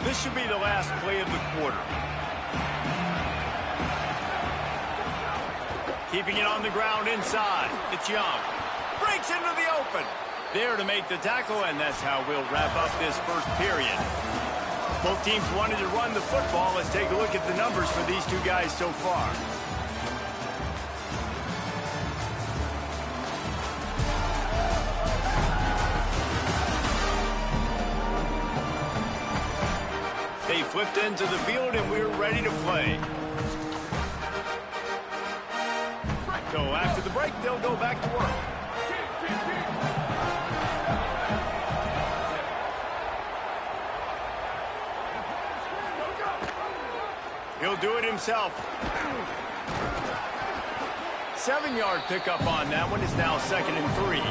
This should be the last play of the quarter. Keeping it on the ground inside. It's Young. Breaks into the open. There to make the tackle, and that's how we'll wrap up this first period. Both teams wanted to run the football. Let's take a look at the numbers for these two guys so far. They flipped into the field, and we're ready to play. So after the break, they'll go back to work. He'll do it himself. 7-yard pickup on that one. Is now 2nd and 3.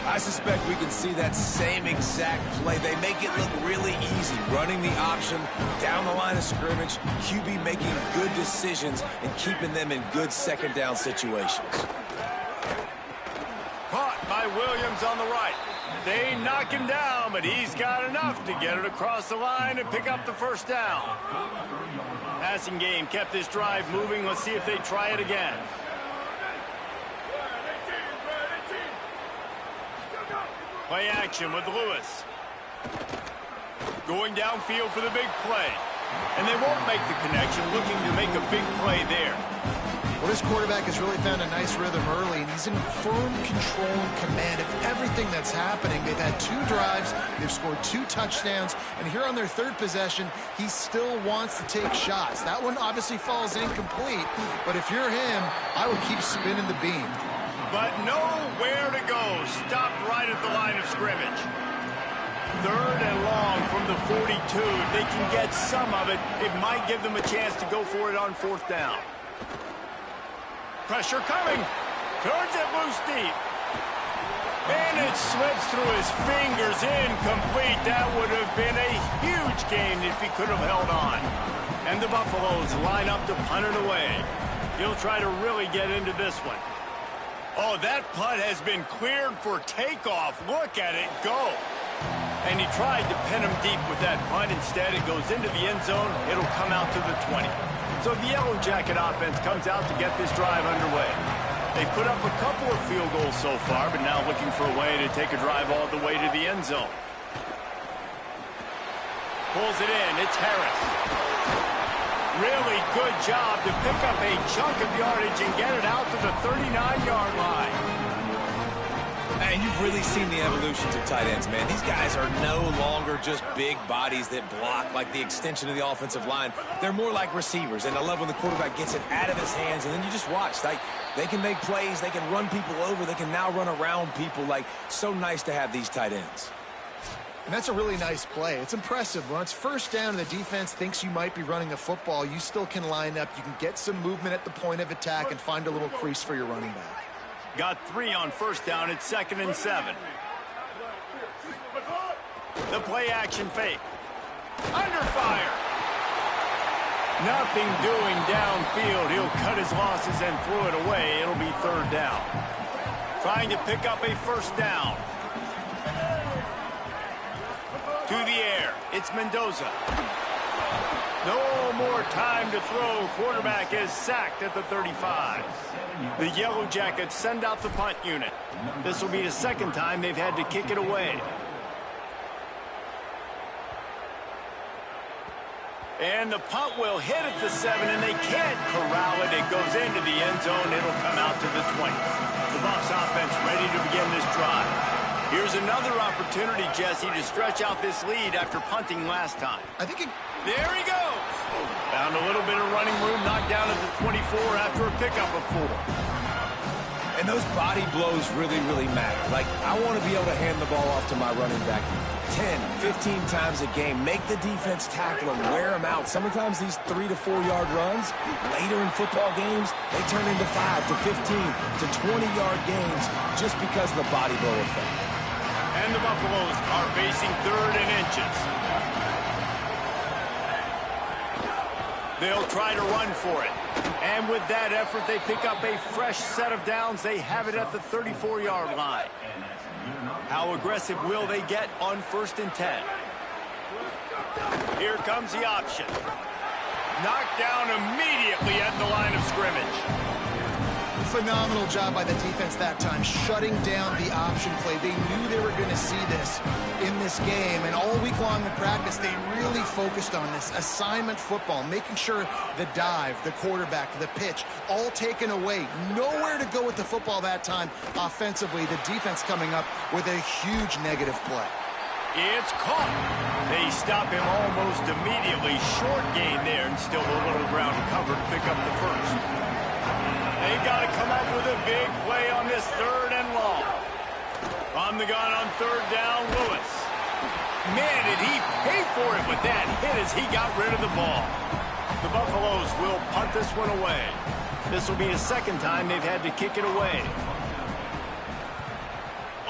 I suspect we can see that same exact play. They make it look really easy, running the option down the line of scrimmage, QB making good decisions and keeping them in good second down situations. Caught by Williams on the right. They knock him down, but he's got enough to get it across the line and pick up the first down. Passing game kept this drive moving. Let's see if they try it again. Play action with Lewis. Going downfield for the big play. And they won't make the connection, looking to make a big play there. Well, this quarterback has really found a nice rhythm early, and he's in firm control and command of everything that's happening. They've had 2 drives, they've scored 2 touchdowns, and here on their 3rd possession, he still wants to take shots. That one obviously falls incomplete, but if you're him, I would keep spinning the beam. But nowhere to go. Stopped right at the line of scrimmage. 3rd and long from the 42. If they can get some of it, it might give them a chance to go for it on 4th down. Pressure coming. Turns it loose deep. And it slips through his fingers. Incomplete. That would have been a huge gain if he could have held on. And the Buffaloes line up to punt it away. He'll try to really get into this one. Oh, that punt has been cleared for takeoff. Look at it go. And he tried to pin him deep with that punt. Instead, it goes into the end zone. It'll come out to the 20. So the Yellow Jacket offense comes out to get this drive underway. They've put up a couple of field goals so far, but now looking for a way to take a drive all the way to the end zone. Pulls it in. It's Harris. Really good job to pick up a chunk of yardage and get it out to the 39-yard line. Man, you've really seen the evolutions of tight ends, man. These guys are no longer just big bodies that block like the extension of the offensive line. They're more like receivers, and I love when the quarterback gets it out of his hands, and then you just watch. Like, they can make plays, they can run people over, they can now run around people. Like, so nice to have these tight ends. And that's a really nice play. It's impressive. When it's 1st down and the defense thinks you might be running a football, you still can line up. You can get some movement at the point of attack and find a little crease for your running back. Got 3 on 1st down. It's 2nd and 7. The play action fake. Under fire. Nothing doing downfield. He'll cut his losses and throw it away. It'll be 3rd down. Trying to pick up a 1st down. To the air. It's Mendoza. No more time to throw. Quarterback is sacked at the 35. The Yellow Jackets send out the punt unit. This will be the 2nd time they've had to kick it away. And the punt will hit at the 7, and they can't corral it. It goes into the end zone. It'll come out to the 20. The Bucs offense ready to begin this drive. Here's another opportunity, Jesse, to stretch out this lead after punting last time. There he goes. Found a little bit of running room, knocked down at the 24 after a pickup of 4. And those body blows really, really matter. Like, I want to be able to hand the ball off to my running back 10, 15 times a game. Make the defense tackle them, wear them out. Sometimes these 3 to 4 yard runs, later in football games, they turn into 5 to 15 to 20-yard gains just because of the body blow effect. And the Buffaloes are facing 3rd and inches. They'll try to run for it. And with that effort, they pick up a fresh set of downs. They have it at the 34-yard line. How aggressive will they get on 1st and 10? Here comes the option. Knocked down immediately at the line of scrimmage. Phenomenal job by the defense that time, shutting down the option play. They knew they were going to see this in this game, and all week long in practice, they really focused on this assignment football, making sure the dive, the quarterback, the pitch, all taken away. Nowhere to go with the football that time offensively. The defense coming up with a huge negative play. It's caught. They stop him almost immediately. Short gain there, and still a little ground covered to pick up the first. They got to come up with a big play on this 3rd and long. On the gun on 3rd down, Lewis. Man, did he pay for it with that hit as he got rid of the ball. The Buffaloes will punt this one away. This will be the 2nd time they've had to kick it away.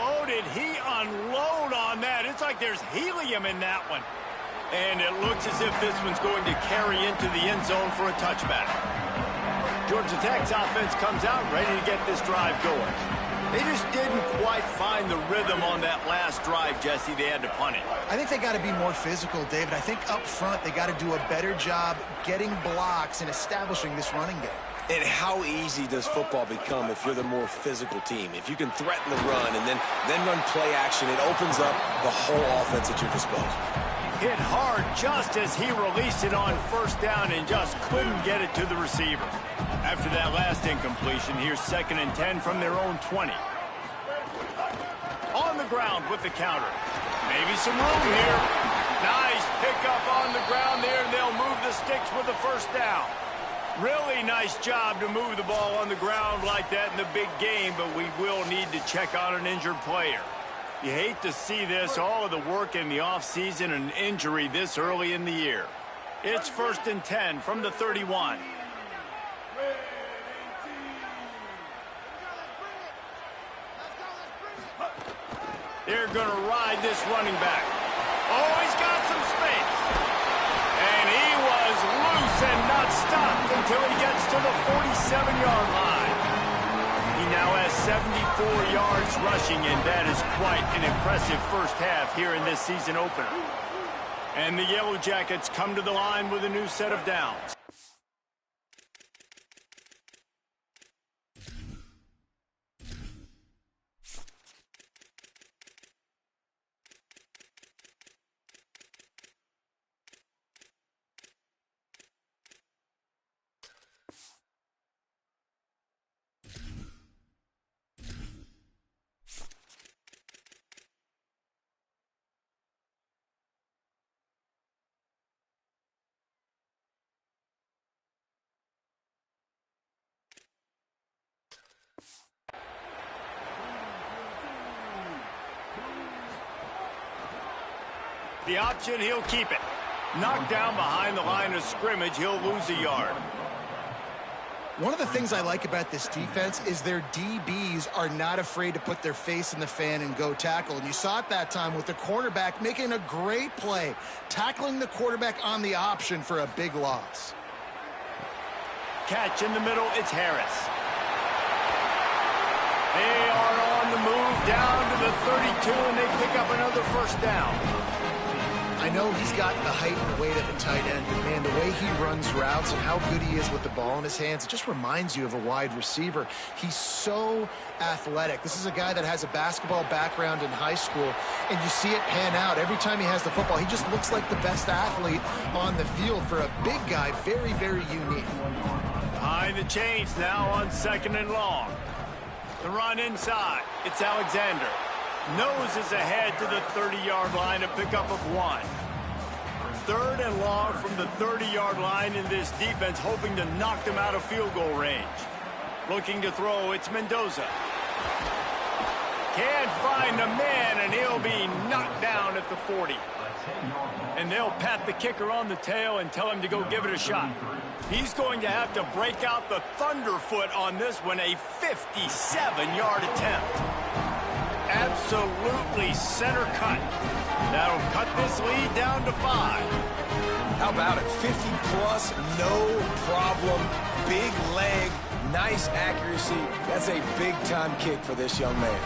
Oh, did he unload on that? It's like there's helium in that one. And it looks as if this one's going to carry into the end zone for a touchback. Georgia Tech's offense comes out ready to get this drive going. They just didn't quite find the rhythm on that last drive, Jesse. They had to punt it. I think they got to be more physical, David. I think up front they got to do a better job getting blocks and establishing this running game. And how easy does football become if you're the more physical team? If you can threaten the run and then run play action, it opens up the whole offense at your disposal. Hit hard just as he released it on 1st down and just couldn't get it to the receiver. After that last incompletion, here's 2nd and 10 from their own 20. On the ground with the counter. Maybe some room here. Nice pickup on the ground there, and they'll move the sticks with the 1st down. Really nice job to move the ball on the ground like that in the big game, but we will need to check on an injured player. You hate to see this, all of the work in the offseason and injury this early in the year. It's 1st and 10 from the 31. They're going to ride this running back. Oh, he's got some space. And he was loose and not stopped until he gets to the 47-yard line. He now has 74 yards rushing, and that is quite an impressive first half here in this season opener. And the Yellow Jackets come to the line with a new set of downs. The option, he'll keep it. Knocked down behind the line of scrimmage, he'll lose a yard. One of the things I like about this defense is their DBs are not afraid to put their face in the fan and go tackle. And you saw it that time with the cornerback making a great play, tackling the quarterback on the option for a big loss. Catch in the middle, it's Harris. They are on the move down to the 32, and they pick up another 1st down. I know he's got the height and the weight of a tight end, but man, the way he runs routes and how good he is with the ball in his hands, it just reminds you of a wide receiver. He's so athletic. This is a guy that has a basketball background in high school, and you see it pan out. Every time he has the football, he just looks like the best athlete on the field. For a big guy, very, very unique. Behind the chains now on 2nd and long. The run inside. It's Alexander. Noses ahead to the 30-yard line, a pickup of 1. 3rd and long from the 30-yard line, in this defense hoping to knock them out of field goal range. Looking to throw, it's Mendoza. Can't find a man, and he'll be knocked down at the 40. And they'll pat the kicker on the tail and tell him to go give it a shot. He's going to have to break out the thunderfoot on this one, a 57-yard attempt. Absolutely center cut. That'll cut this lead down to 5. How about it? 50-plus, no problem. Big leg, nice accuracy. That's a big-time kick for this young man.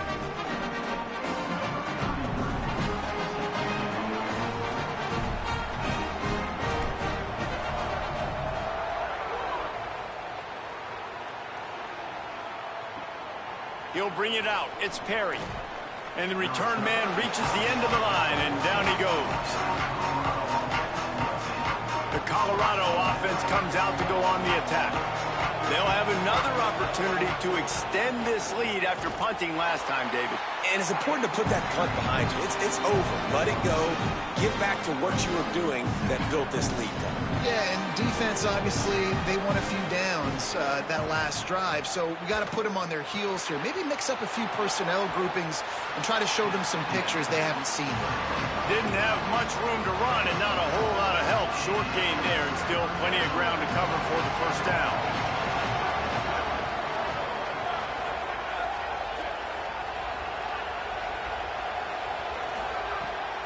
They'll bring it out. It's Perry. And the return man reaches the end of the line, and down he goes. The Colorado offense comes out to go on the attack. They'll have another opportunity to extend this lead after punting last time, David. And it's important to put that punt behind you. It's over. Let it go. Get back to what you were doing that built this lead. Yeah, and defense, obviously, they won a few downs that last drive, so we got to put them on their heels here. Maybe mix up a few personnel groupings and try to show them some pictures they haven't seen yet. Didn't have much room to run and not a whole lot of help. Short gain there and still plenty of ground to cover for the first down.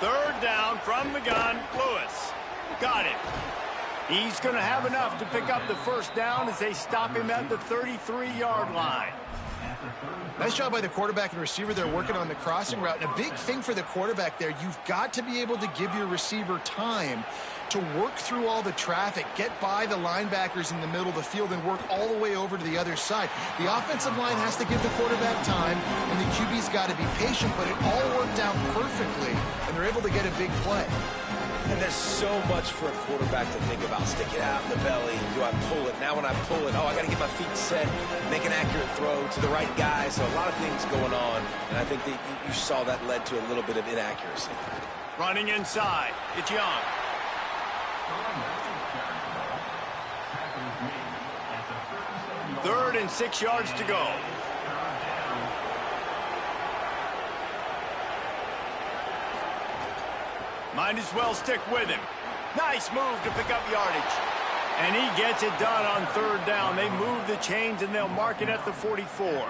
Third down from the gun, Lewis. Got it. He's going to have enough to pick up the first down as they stop him at the 33-yard line. Nice job by the quarterback and receiver. They're working on the crossing route. And a big thing for the quarterback there, you've got to be able to give your receiver time to work through all the traffic, get by the linebackers in the middle of the field, and work all the way over to the other side. The offensive line has to give the quarterback time, and the QB's got to be patient, but it all worked out perfectly, and they're able to get a big play. And there's so much for a quarterback to think about. Stick it out in the belly. Do I pull it? Now when I pull it, oh, I got to get my feet set, make an accurate throw to the right guy. So a lot of things going on, and I think that you saw that led to a little bit of inaccuracy. Running inside, it's Young. Third and 6 yards to go. Might as well stick with him. Nice move to pick up yardage. And he gets it done on third down. They move the chains and they'll mark it at the 44.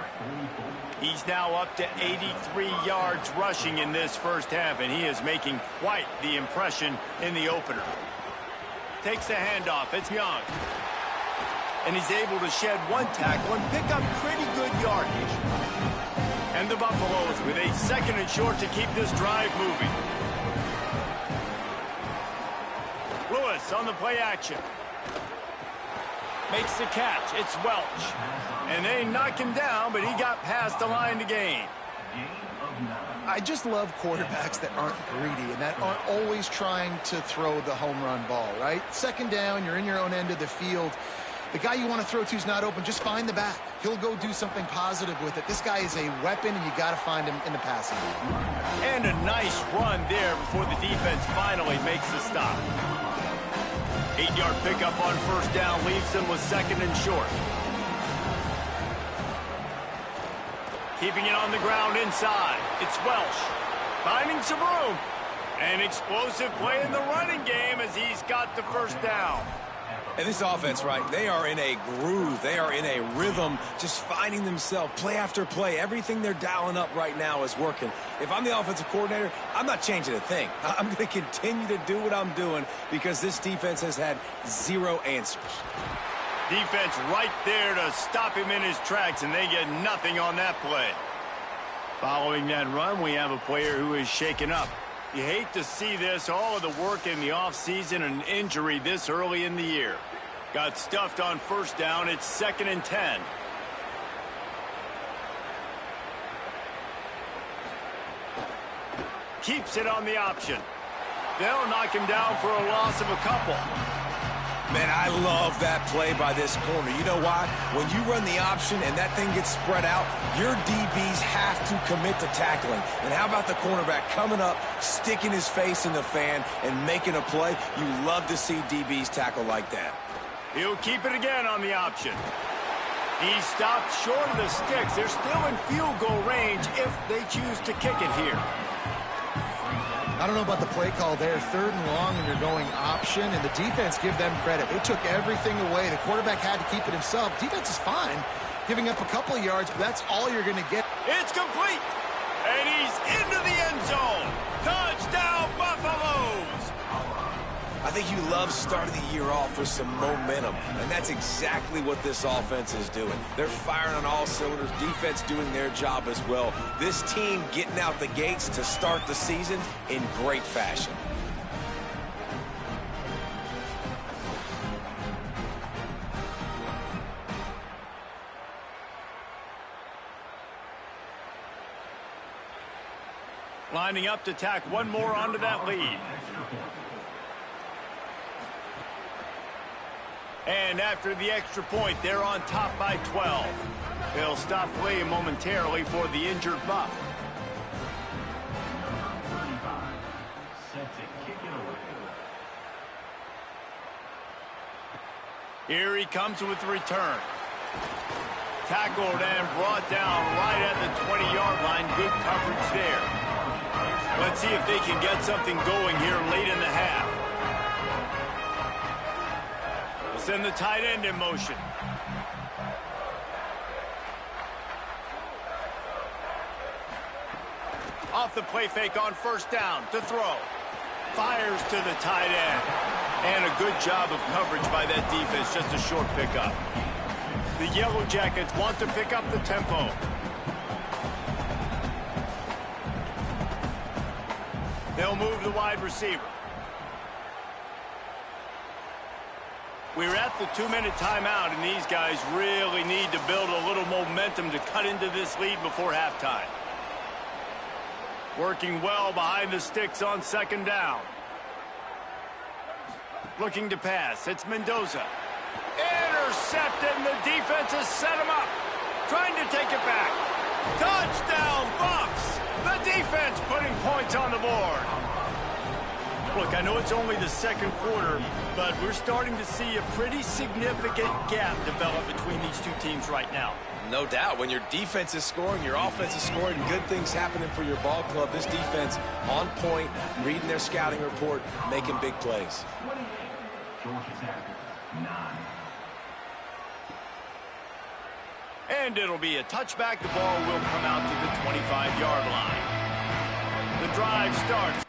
He's now up to 83 yards rushing in this first half, and he is making quite the impression in the opener. Takes the handoff. It's Young. And he's able to shed one tackle and pick up pretty good yardage. And the Buffaloes with a second and short to keep this drive moving. Lewis on the play action. Makes the catch. It's Welch. And they knock him down, but he got past the line to gain. I just love quarterbacks that aren't greedy and that aren't always trying to throw the home run ball, right? Second down, you're in your own end of the field. The guy you want to throw to is not open. Just find the back. He'll go do something positive with it. This guy is a weapon, and you got to find him in the passing game. And a nice run there before the defense finally makes the stop. 8-yard pickup on first down leaves them with second and short. Keeping it on the ground inside. It's Welch. Finding some room. An explosive play in the running game as he's got the first down. And this offense, right, they are in a groove. They are in a rhythm, just finding themselves play after play. Everything they're dialing up right now is working. If I'm the offensive coordinator, I'm not changing a thing. I'm going to continue to do what I'm doing because this defense has had zero answers. Defense right there to stop him in his tracks, and they get nothing on that play. Following that run, we have a player who is shaken up. You hate to see this, all of the work in the offseason and injury this early in the year. Got stuffed on first down. It's second and 10. Keeps it on the option. They'll knock him down for a loss of a couple. Man, I love that play by this corner. You know why? When you run the option and that thing gets spread out, your DBs have to commit to tackling. And how about the cornerback coming up, sticking his face in the fan, and making a play? You love to see DBs tackle like that. He'll keep it again on the option. He stopped short of the sticks. They're still in field goal range if they choose to kick it here. I don't know about the play call there. Third and long, and you're going option, and the defense, give them credit. They took everything away. The quarterback had to keep it himself. Defense is fine, giving up a couple of yards, but that's all you're going to get. It's complete, and he's into the end zone. Touchdown, Buffaloes! I think you love starting the year off with some momentum, and that's exactly what this offense is doing. They're firing on all cylinders, defense doing their job as well. This team getting out the gates to start the season in great fashion. Lining up to tack one more onto that lead. And after the extra point, they're on top by 12. They'll stop play momentarily for the injured Buff. Here he comes with the return. Tackled and brought down right at the 20-yard line. Good coverage there. Let's see if they can get something going here late in the half. They'll send the tight end in motion. Off the play fake on first down to throw. Fires to the tight end. And a good job of coverage by that defense. Just a short pickup. The Yellow Jackets want to pick up the tempo. They'll move the wide receiver. We're at the 2-minute timeout, and these guys really need to build a little momentum to cut into this lead before halftime. Working well behind the sticks on second down. Looking to pass. It's Mendoza. Intercepted, and the defense has set him up. Trying to take it back. Touchdown, Bucks! The defense putting points on the board. Look, I know it's only the second quarter, but we're starting to see a pretty significant gap develop between these two teams right now. No doubt. When your defense is scoring, your offense is scoring, good things happening for your ball club. This defense on point, reading their scouting report, making big plays. And it'll be a touchback. The ball will come out to the 25-yard line. The drive starts.